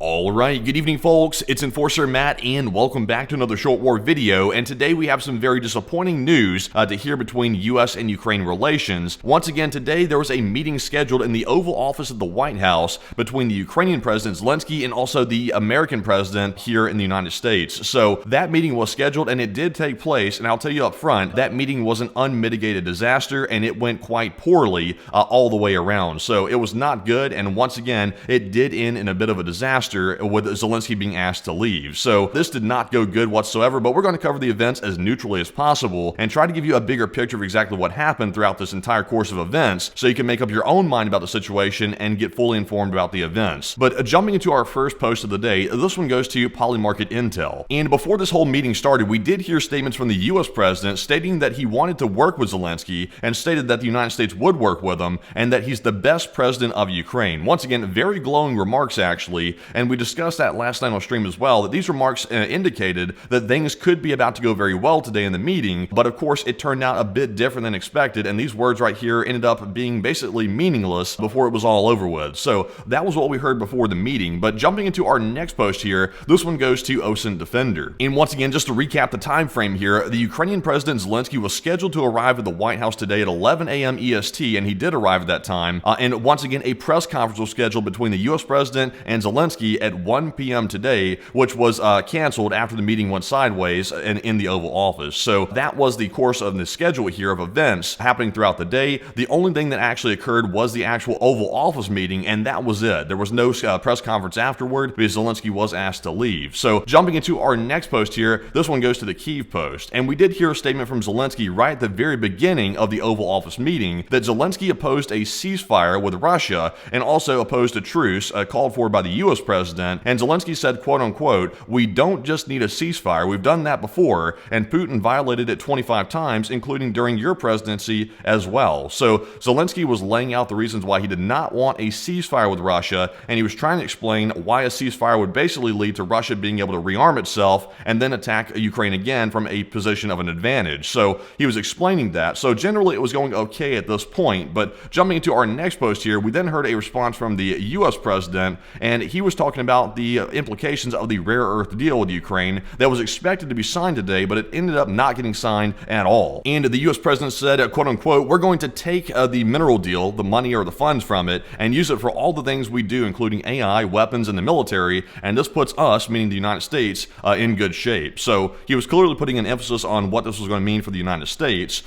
Alright, good evening folks, it's Enforcer Matt and welcome back to another Short War video, and today we have some very disappointing news to hear between US and Ukraine relations. Once again today there was a meeting scheduled in the Oval Office of the White House between the Ukrainian President Zelenskyy and also the American President here in the United States. So that meeting was scheduled and it did take place, and I'll tell you up front, that meeting was an unmitigated disaster and it went quite poorly all the way around. So it was not good, and once again it did end in a bit of a disaster with Zelenskyy being asked to leave. So this did not go good whatsoever, but we're going to cover the events as neutrally as possible and try to give you a bigger picture of exactly what happened throughout this entire course of events so you can make up your own mind about the situation and get fully informed about the events. But jumping into our first post of the day, this one goes to Polymarket Intel. And before this whole meeting started, we did hear statements from the US president stating that he wanted to work with Zelenskyy and stated that the United States would work with him and that he's the best president of Ukraine. Once again, very glowing remarks actually, and we discussed that last night on stream as well, that these remarks indicated that things could be about to go very well today in the meeting, but of course it turned out a bit different than expected, and these words right here ended up being basically meaningless before it was all over with. So that was what we heard before the meeting. But jumping into our next post here, this one goes to OSINT Defender. And once again, just to recap the time frame here, the Ukrainian President Zelenskyy was scheduled to arrive at the White House today at 11 a.m. EST, and he did arrive at that time. And once again, a press conference was scheduled between the US President and Zelenskyy at 1 p.m. today, which was canceled after the meeting went sideways in the Oval Office. So that was the course of the schedule here of events happening throughout the day. The only thing that actually occurred was the actual Oval Office meeting, and that was it. There was no press conference afterward because Zelenskyy was asked to leave. So jumping into our next post here, this one goes to the Kyiv Post. And we did hear a statement from Zelenskyy right at the very beginning of the Oval Office meeting that Zelenskyy opposed a ceasefire with Russia and also opposed a truce called for by the US president. And Zelenskyy said, quote unquote, "We don't just need a ceasefire. We've done that before, and Putin violated it 25 times, including during your presidency as well." So Zelenskyy was laying out the reasons why he did not want a ceasefire with Russia, and he was trying to explain why a ceasefire would basically lead to Russia being able to rearm itself and then attack Ukraine again from a position of an advantage. So he was explaining that. So generally it was going okay at this point, but jumping into our next post here, we then heard a response from the US president, and he was talking about the implications of the rare earth deal with Ukraine that was expected to be signed today, but it ended up not getting signed at all. And the US president said, quote unquote, "We're going to take the mineral deal, the money or the funds from it, and use it for all the things we do, including AI, weapons, and the military, and this puts us," meaning the United States, in good shape. So he was clearly putting an emphasis on what this was going to mean for the United States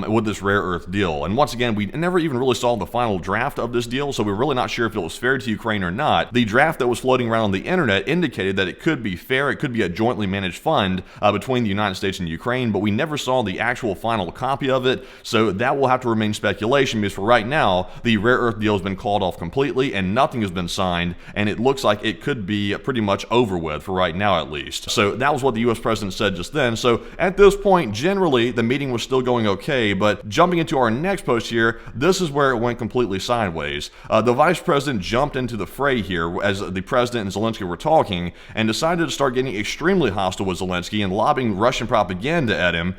with this rare earth deal. And once again, we never even really saw the final draft of this deal, so we're really not sure if it was fair to Ukraine or not. The draft that was floating around on the internet indicated that it could be fair, it could be a jointly managed fund between the United States and Ukraine, but we never saw the actual final copy of it, so that will have to remain speculation because for right now, the rare earth deal has been called off completely and nothing has been signed, and it looks like it could be pretty much over with for right now at least. So that was what the US president said just then. So at this point, generally, the meeting was still going okay, but jumping into our next post here, this is where it went completely sideways. The vice president jumped into the fray here as the president and Zelenskyy were talking and decided to start getting extremely hostile with Zelenskyy and lobbing Russian propaganda at him,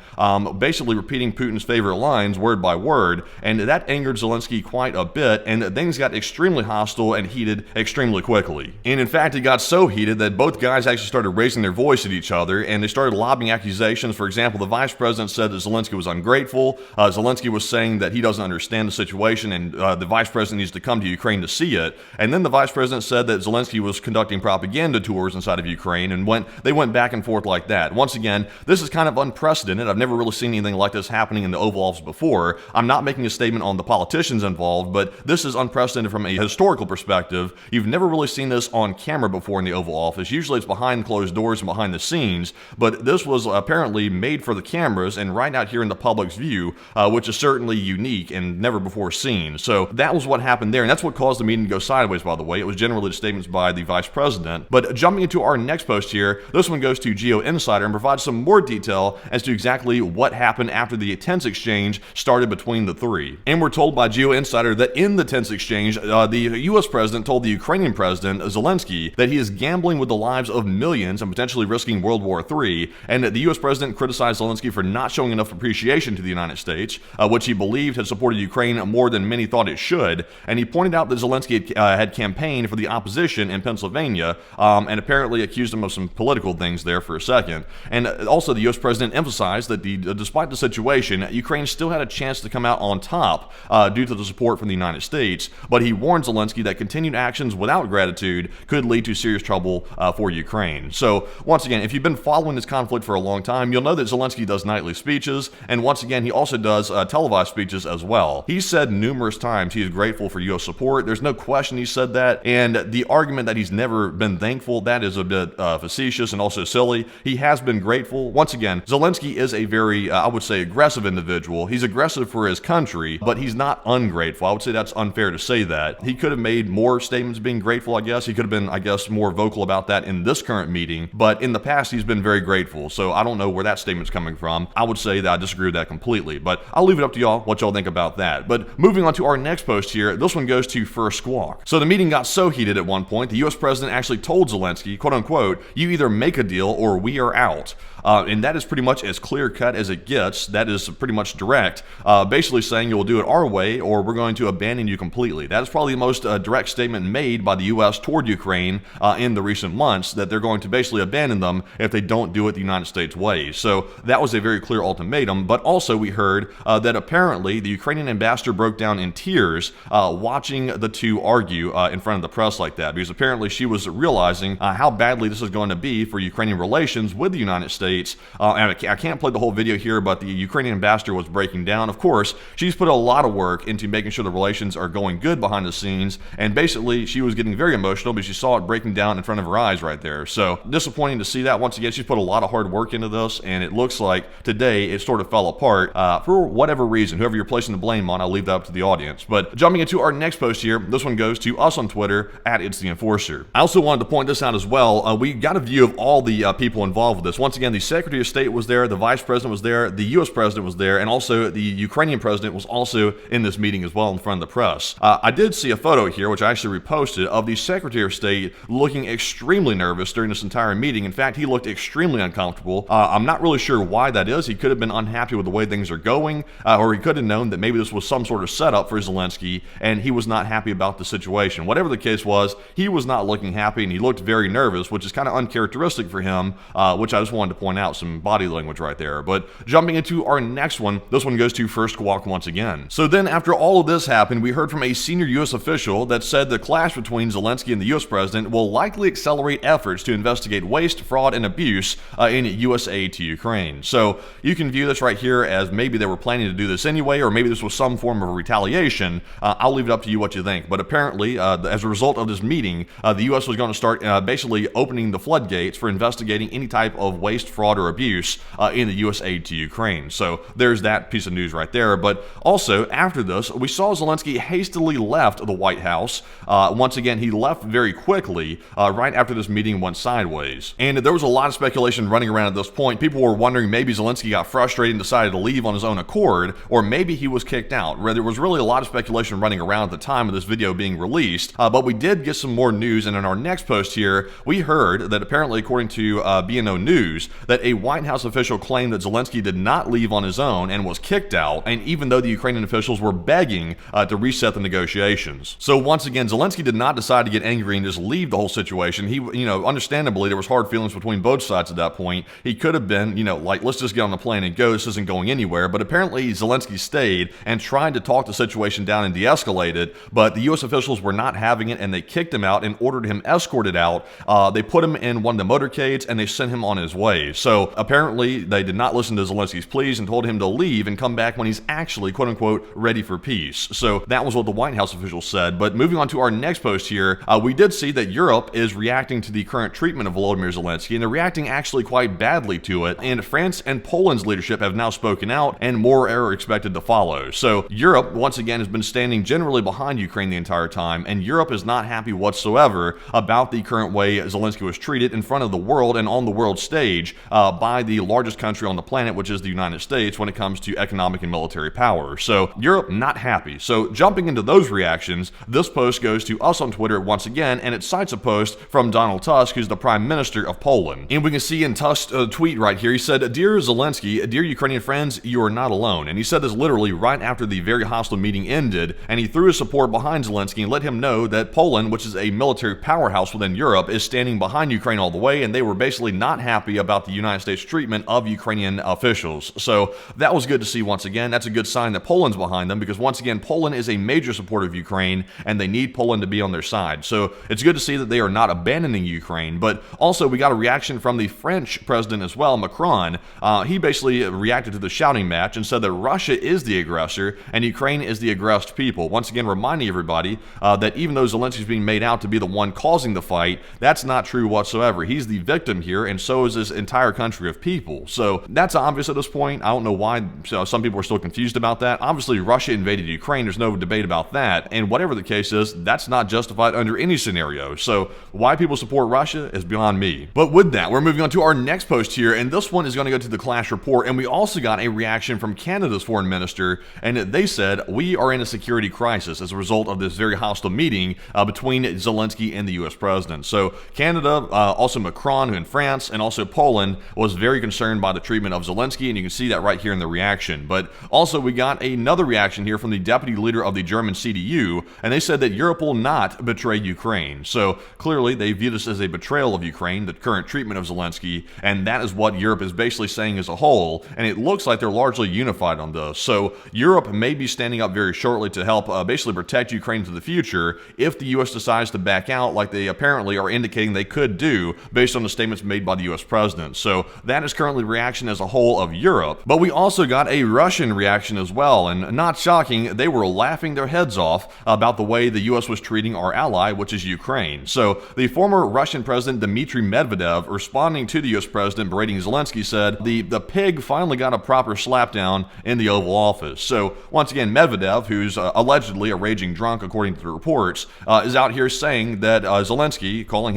basically repeating Putin's favorite lines word by word, and that angered Zelenskyy quite a bit, and things got extremely hostile and heated extremely quickly. And in fact, it got so heated that both guys actually started raising their voice at each other, and they started lobbing accusations. For example, the vice president said that Zelenskyy was ungrateful. Zelenskyy was saying that he doesn't understand the situation, and the vice president needs to come to Ukraine to see it. And then the vice president said that Zelenskyy was conducting propaganda tours inside of Ukraine, and they went back and forth like that. Once again, this is kind of unprecedented. I've never really seen anything like this happening in the Oval Office before. I'm not making a statement on the politicians involved, but this is unprecedented from a historical perspective. You've never really seen this on camera before in the Oval Office. Usually it's behind closed doors and behind the scenes, but this was apparently made for the cameras and right out here in the public's view, which is certainly unique and never before seen. So that was what happened there, and that's what caused the meeting to go sideways, by the way. It was generally the statements by the vice president. But jumping into our next post here, this one goes to Geo Insider and provides some more detail as to exactly what happened after the tense exchange started between the three. And we're told by Geo Insider that in the tense exchange, the US president told the Ukrainian president, Zelenskyy, that he is gambling with the lives of millions and potentially risking World War III, and the US president criticized Zelenskyy for not showing enough appreciation to the United States, which he believed had supported Ukraine more than many thought it should, and he pointed out that Zelenskyy had campaigned for the opposition and Pennsylvania, and apparently accused him of some political things there for a second. And also, the U.S. president emphasized that despite the situation, Ukraine still had a chance to come out on top due to the support from the United States, but he warned Zelenskyy that continued actions without gratitude could lead to serious trouble for Ukraine. So, once again, if you've been following this conflict for a long time, you'll know that Zelenskyy does nightly speeches, and once again, he also does televised speeches as well. He said numerous times he is grateful for U.S. support. There's no question he said that, and the argument that he's never been thankful, that is a bit facetious and also silly. He has been grateful. Once again, Zelenskyy is a very, I would say, aggressive individual. He's aggressive for his country, but he's not ungrateful. I would say that's unfair to say that. He could have made more statements being grateful, I guess. He could have been, I guess, more vocal about that in this current meeting, but in the past, he's been very grateful. So I don't know where that statement's coming from. I would say that I disagree with that completely, but I'll leave it up to y'all what y'all think about that. But moving on to our next post here, this one goes to First Squawk. So the meeting got so heated at one point, the U.S. president actually told Zelenskyy, quote unquote, "You either make a deal or we are out." And that is pretty much as clear-cut as it gets. That is pretty much direct, basically saying you'll do it our way or we're going to abandon you completely. That is probably the most direct statement made by the U.S. toward Ukraine in the recent months, that they're going to basically abandon them if they don't do it the United States way. So that was a very clear ultimatum, but also we heard that apparently the Ukrainian ambassador broke down in tears watching the two argue in front of the press like that, because apparently she was realizing how badly this is going to be for Ukrainian relations with the United States. And I can't play the whole video here, but the Ukrainian ambassador was breaking down. Of course, she's put a lot of work into making sure the relations are going good behind the scenes, and basically she was getting very emotional because she saw it breaking down in front of her eyes right there. So disappointing to see that. Once again, she's put a lot of hard work into this, and it looks like today it sort of fell apart for whatever reason. Whoever you're placing the blame on, I'll leave that up to the audience. But jumping into our next post here, this one goes to us on Twitter, @It'sTheEnforcer. I also wanted to point this out as well. We got a view of all the people involved with this. Once again, the Secretary of State was there, the Vice President was there, the U.S. President was there, and also the Ukrainian President was also in this meeting as well in front of the press. I did see a photo here, which I actually reposted, of the Secretary of State looking extremely nervous during this entire meeting. In fact, he looked extremely uncomfortable. I'm not really sure why that is. He could have been unhappy with the way things are going, or he could have known that maybe this was some sort of setup for Zelenskyy, and he was not happy about the situation. Whatever the case was, he was not looking happy, and he looked very nervous, which is kind of uncharacteristic for him, which I just wanted to point out, some body language right there. But jumping into our next one, this one goes to First Squawk once again. So then, after all of this happened, we heard from a senior U.S. official that said the clash between Zelenskyy and the U.S. president will likely accelerate efforts to investigate waste, fraud, and abuse in U.S. aid to Ukraine. So you can view this right here as maybe they were planning to do this anyway, or maybe this was some form of retaliation. I'll leave it up to you what you think. But apparently, as a result of this meeting, the U.S. was going to start basically opening the floodgates for investigating any type of waste, fraud, or abuse in the U.S. aid to Ukraine. So there's that piece of news right there. But also, after this, we saw Zelenskyy hastily left the White House. Once again, he left very quickly right after this meeting went sideways. And there was a lot of speculation running around at this point. People were wondering maybe Zelenskyy got frustrated and decided to leave on his own accord, or maybe he was kicked out. There was really a lot of speculation running around at the time of this video being released, but we did get some more news, and in our next post here, we heard that apparently, according to BNO News, that a White House official claimed that Zelenskyy did not leave on his own and was kicked out, and even though the Ukrainian officials were begging to reset the negotiations. So once again, Zelenskyy did not decide to get angry and just leave the whole situation. He, understandably, there was hard feelings between both sides at that point. He could have been, like, let's just get on the plane and go, this isn't going anywhere. But apparently Zelenskyy stayed and tried to talk the situation down and de-escalate it, but the U.S. officials were not having it, and they kicked him out and ordered him escorted out. They put him in one of the motorcades and they sent him on his way. So apparently they did not listen to Zelensky's pleas and told him to leave and come back when he's actually, quote unquote, ready for peace. So that was what the White House officials said. But moving on to our next post here, we did see that Europe is reacting to the current treatment of Volodymyr Zelenskyy, and they're reacting actually quite badly to it. And France and Poland's leadership have now spoken out, and more are expected to follow. So Europe, once again, has been standing generally behind Ukraine the entire time, and Europe is not happy whatsoever about the current way Zelenskyy was treated in front of the world and on the world stage by the largest country on the planet, which is the United States, when it comes to economic and military power. So Europe not happy. So jumping into those reactions, this post goes to us on Twitter once again, and it cites a post from Donald Tusk, who's the Prime Minister of Poland. And we can see in Tusk's tweet right here, he said, "Dear Zelenskyy, dear Ukrainian friends, you are not alone." And he said this literally right after the very hostile meeting ended, and he threw his support behind Zelenskyy and let him know that Poland, which is a military military powerhouse within Europe, is standing behind Ukraine all the way, and they were basically not happy about the United States treatment of Ukrainian officials. So that was good to see once again. That's a good sign that Poland's behind them, because once again, Poland is a major supporter of Ukraine, and they need Poland to be on their side. So it's good to see that they are not abandoning Ukraine. But also, we got a reaction from the French president as well, Macron. He basically reacted to the shouting match and said that Russia is the aggressor and Ukraine is the aggressed people. Once again, reminding everybody that even though Zelensky's being made out to be the one causing the fight, that's not true whatsoever. He's the victim here, and so is this entire country of people. So that's obvious at this point. I don't know why some people are still confused about that. Obviously, Russia invaded Ukraine. There's no debate about that. And whatever the case is, that's not justified under any scenario. So why people support Russia is beyond me. But with that, we're moving on to our next post here, and this one is going to go to the Clash Report. And we also got a reaction from Canada's foreign minister, and they said, we are in a security crisis as a result of this very hostile meeting between Zelensky and the U.S. president. So Canada, also Macron in France, and also Poland was very concerned by the treatment of Zelensky, and you can see that right here in the reaction. But also we got another reaction here from the deputy leader of the German CDU, and they said that Europe will not betray Ukraine. So clearly they view this as a betrayal of Ukraine, the current treatment of Zelensky, and that is what Europe is basically saying as a whole, and it looks like they're largely unified on this. So Europe may be standing up very shortly to help basically protect Ukraine into the future if the U.S. decides to back out, like they apparently are indicating they could do based on the statements made by the U.S. president. So that is currently the reaction as a whole of Europe. But we also got a Russian reaction as well, and not shocking, they were laughing their heads off about the way the U.S. was treating our ally, which is Ukraine. So the former Russian President Dmitry Medvedev, responding to the U.S. president berating Zelensky, said the pig finally got a proper slapdown in the Oval Office. So once again, Medvedev, who's allegedly a raging drunk according to the reports, is out here saying that Zelensky, calling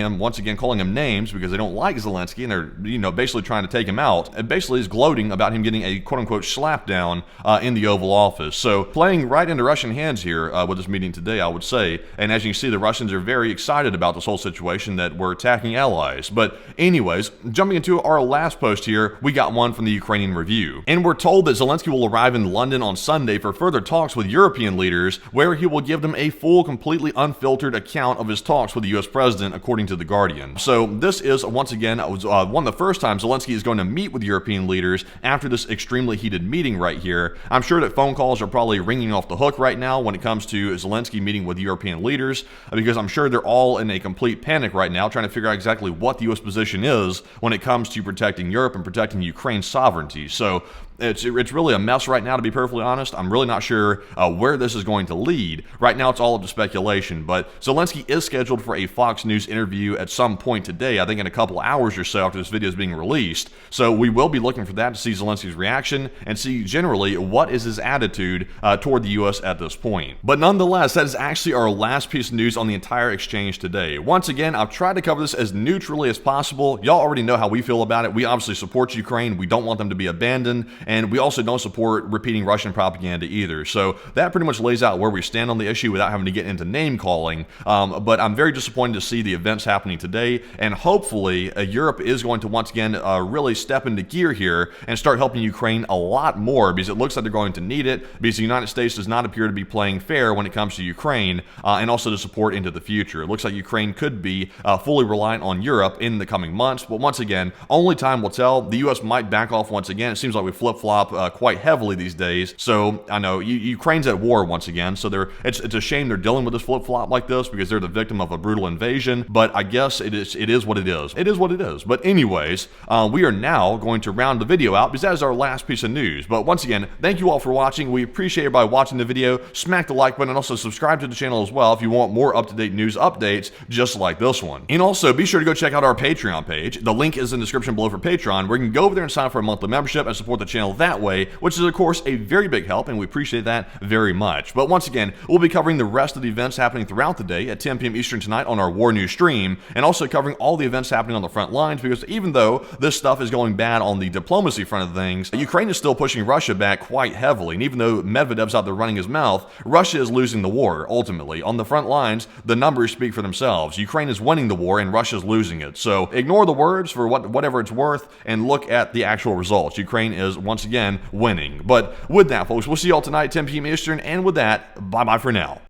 him names because they don't like Zelensky and they're basically trying to take him out, and basically is gloating about him getting a quote-unquote slapdown in the Oval Office. So playing right into Russian hands here with this meeting today, I would say. And as you can see, the Russians are very excited about this whole situation that we're attacking allies. But anyways, jumping into our last post here, we got one from the Ukrainian Review. And we're told that Zelensky will arrive in London on Sunday for further talks with European leaders, where he will give them a full, completely unfiltered account of his talks with the U.S. president, according to The Guardian. So this is, once again, one of the first times Zelensky is going to meet with European leaders after this extremely heated meeting right here. I'm sure that phone calls are probably ringing off the hook right now when it comes to Zelensky meeting with European leaders, because I'm sure they're all in a complete panic right now, trying to figure out exactly what the U.S. position is when it comes to protecting Europe and protecting Ukraine's sovereignty. So it's really a mess right now, to be perfectly honest. I'm really not sure where this is going to lead. Right now, it's all up to speculation, but Zelensky is scheduled for a Fox News interview at some point today, I think in a couple hours or so after this video is being released. So we will be looking for that to see Zelensky's reaction and see generally what is his attitude toward the U.S. at this point. But nonetheless, that is actually our last piece of news on the entire exchange today. Once again, I've tried to cover this as neutrally as possible. Y'all already know how we feel about it. We obviously support Ukraine. We don't want them to be abandoned. And we also don't support repeating Russian propaganda either. So that pretty much lays out where we stand on the issue without having to get into name calling. But I'm very disappointed to see the events happening today. And hopefully Europe is going to once again really step into gear here and start helping Ukraine a lot more, because it looks like they're going to need it, because the United States does not appear to be playing fair when it comes to Ukraine and also to support into the future. It looks like Ukraine could be fully reliant on Europe in the coming months. But once again, only time will tell. The U.S. might back off once again. It seems like we flip-flop quite heavily these days. So I know Ukraine's at war once again, so it's a shame they're dealing with this flip-flop like this, because they're the victim of a brutal invasion. But I guess it is what it is. It is what it is. But anyways, we are now going to round the video out, because that is our last piece of news. But once again, thank you all for watching. We appreciate everybody watching the video. Smack the like button and also subscribe to the channel as well if you want more up-to-date news updates just like this one. And also be sure to go check out our Patreon page. The link is in the description below for Patreon, where you can go over there and sign up for a monthly membership and support the channel that way, which is of course a very big help, and we appreciate that very much. But once again, we'll be covering the rest of the events happening throughout the day at 10 p.m. Eastern tonight on our War News stream, and also covering all the events happening on the front lines, because even though this stuff is going bad on the diplomacy front of things, Ukraine is still pushing Russia back quite heavily. And even though Medvedev's out there running his mouth, Russia is losing the war ultimately. On the front lines, the numbers speak for themselves. Ukraine is winning the war and Russia's losing it. So ignore the words for whatever it's worth and look at the actual results. Ukraine is once again winning. But with that, folks, we'll see y'all tonight, 10 p.m. Eastern, and with that, bye-bye for now.